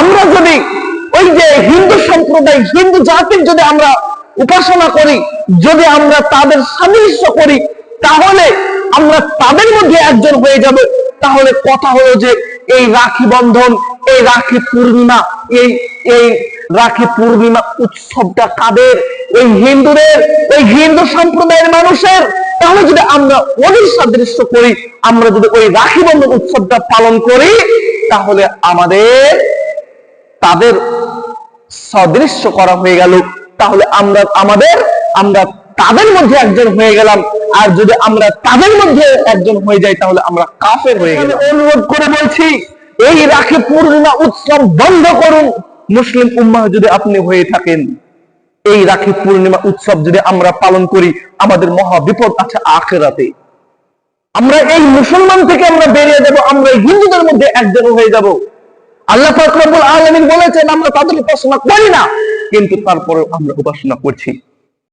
আমরা যদি ওই যে হিন্দু সম্প্রদায়, হিন্দু জাতির যদি আমরা উপাসনা করি, যদি আমরা তাদের সাদৃশ্য করি, তাহলে আমরা তাদের মধ্যে একজন হয়ে যাব। তাহলে কথা হলো যে এই রাখি বন্ধন, এই রাখি পূর্ণিমা, এই এই রাখি পূর্ণিমা উৎসবটা কাদের? ওই হিন্দুদের, ওই হিন্দু সম্প্রদায়ের মানুষের। তাহলে যদি আমরা ওদের সাদৃশ্য করি, আমরা যদি ওই রাখি বন্ধন উৎসবটা পালন করি, তাহলে আমাদের তাদের সাদৃশ্য করা হয়ে গেল। তাহলে আমরা তাদের মধ্যে একজন হয়ে গেলাম। আর যদি আমরা তাদের মধ্যে একজন হয়ে যাই, তাহলে আমরা কাফের হয়ে গেলাম। অনুরোধ করে বলছি, এই রাখি পূর্ণিমা উৎসব বন্ধ করুন। মুসলিম উম্মাহ যদি আপনি হয়ে থাকেন, এই রাখি পূর্ণিমা উৎসব যদি আমরা পালন করি, আমাদের মহা বিপদ আছে আখিরাতে। আমরা এই মুসলমান থেকে আমরা বেরিয়ে যাব, আমরা এই হিন্দুদের মধ্যে একজন হয়ে যাব। আল্লাহ পাক রব্বুল আলামিন বলেছেন আমরা তাদের উপাসনা করি না, কিন্তু তারপরে আমরা উপাসনা করছি।